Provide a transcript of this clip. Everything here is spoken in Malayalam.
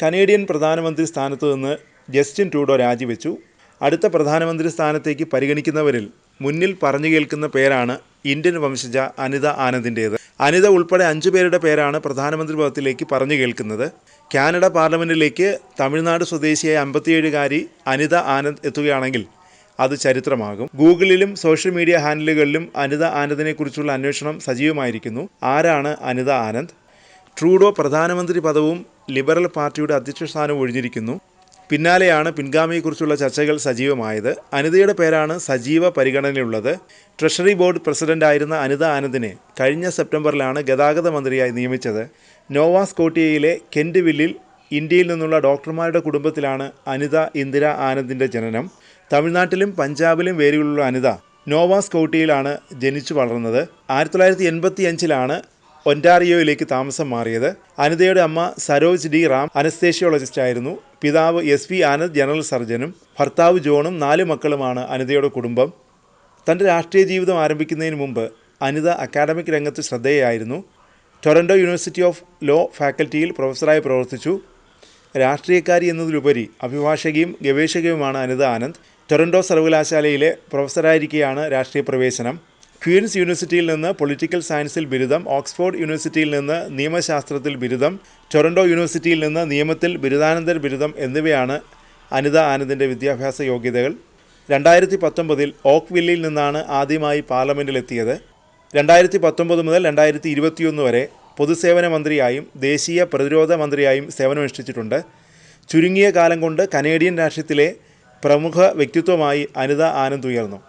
കനേഡിയൻ പ്രധാനമന്ത്രി സ്ഥാനത്തു നിന്ന് ജസ്റ്റിൻ ട്രൂഡോ രാജിവെച്ചു. അടുത്ത പ്രധാനമന്ത്രി സ്ഥാനത്തേക്ക് പരിഗണിക്കുന്നവരിൽ മുന്നിൽ പറഞ്ഞു കേൾക്കുന്ന പേരാണ് ഇന്ത്യൻ വംശജ അനിത ആനന്ദിൻ്റേത്. അനിത ഉൾപ്പെടെ 5 പേരുടെ പേരാണ് പ്രധാനമന്ത്രി പദത്തിലേക്ക് പറഞ്ഞു കേൾക്കുന്നത്. കാനഡ പാർലമെൻറ്റിലേക്ക് തമിഴ്നാട് സ്വദേശിയായ 57-കാരി അനിത ആനന്ദ് എത്തുകയാണെങ്കിൽ അത് ചരിത്രമാകും. ഗൂഗിളിലും സോഷ്യൽ മീഡിയ ഹാൻഡിലുകളിലും അനിത ആനന്ദിനെക്കുറിച്ചുള്ള അന്വേഷണം സജീവമായിരിക്കുന്നു. ആരാണ് അനിത ആനന്ദ്? ട്രൂഡോ പ്രധാനമന്ത്രി പദവും ലിബറൽ പാർട്ടിയുടെ അധ്യക്ഷ സ്ഥാനവും ഒഴിഞ്ഞിരിക്കുന്നു. പിന്നാലെയാണ് പിൻഗാമിയെക്കുറിച്ചുള്ള ചർച്ചകൾ സജീവമായത്. അനിതയുടെ പേരാണ് സജീവ പരിഗണനയുള്ളത്. ട്രഷറി ബോർഡ് പ്രസിഡന്റായിരുന്ന അനിത ആനന്ദിനെ കഴിഞ്ഞ സെപ്റ്റംബറിലാണ് ഗതാഗത മന്ത്രിയായി നിയമിച്ചത്. നോവാ സ്കോട്ടിയയിലെ കെൻറ്റ്വില്ലിൽ ഇന്ത്യയിൽ നിന്നുള്ള ഡോക്ടർമാരുടെ കുടുംബത്തിലാണ് അനിത ഇന്ദിര ആനന്ദിൻ്റെ ജനനം. തമിഴ്നാട്ടിലും പഞ്ചാബിലും വേരുകളുള്ള അനിത നോവാ സ്കോട്ടിയയിലാണ് ജനിച്ചു വളർന്നത്. 1985-ലാണ് ഒൻറ്റാറിയോയിലേക്ക് താമസം മാറിയത്. അനിതയുടെ അമ്മ സരോജ് ഡി റാം അനസ്തേഷ്യോളജിസ്റ്റായിരുന്നു. പിതാവ് SV ആനന്ദ് ജനറൽ സർജനും ഭർത്താവ് ജോണും 4 മക്കളുമാണ് അനിതയുടെ കുടുംബം. തൻ്റെ രാഷ്ട്രീയ ജീവിതം ആരംഭിക്കുന്നതിന് മുമ്പ് അനിത അക്കാഡമിക് രംഗത്ത് ശ്രദ്ധേയയായിരുന്നു. ടൊറൻറ്റോ യൂണിവേഴ്സിറ്റി ഓഫ് ലോ ഫാക്കൽറ്റിയിൽ പ്രൊഫസറായി പ്രവർത്തിച്ചു. രാഷ്ട്രീയക്കാരി എന്നതിലുപരി അഭിഭാഷകയും ഗവേഷകയുമാണ് അനിത ആനന്ദ്. ടൊറൻറ്റോ സർവകലാശാലയിലെ പ്രൊഫസറായിരിക്കെയാണ് രാഷ്ട്രീയ പ്രവേശനം. ക്വീൻസ് യൂണിവേഴ്സിറ്റിയിൽ നിന്ന് പൊളിറ്റിക്കൽ സയൻസിൽ ബിരുദം, ഓക്സ്ഫോർഡ് യൂണിവേഴ്സിറ്റിയിൽ നിന്ന് നിയമശാസ്ത്രത്തിൽ ബിരുദം, ടൊറൻറ്റോ യൂണിവേഴ്സിറ്റിയിൽ നിന്ന് നിയമത്തിൽ ബിരുദാനന്തര ബിരുദം എന്നിവയാണ് അനിത ആനന്ദിൻ്റെ വിദ്യാഭ്യാസ യോഗ്യതകൾ. 2019-ൽ ഓക്വില്ലിൽ നിന്നാണ് ആദ്യമായി പാർലമെൻറ്റിലെത്തിയത്. 2019 മുതൽ 2021 വരെ പൊതുസേവന മന്ത്രിയായും ദേശീയ പ്രതിരോധ മന്ത്രിയായും സേവനമനുഷ്ഠിച്ചിട്ടുണ്ട്. ചുരുങ്ങിയ കാലം കൊണ്ട് കനേഡിയൻ രാഷ്ട്രീയത്തിലെ പ്രമുഖ വ്യക്തിത്വമായി അനിത ആനന്ദ് ഉയർന്നു.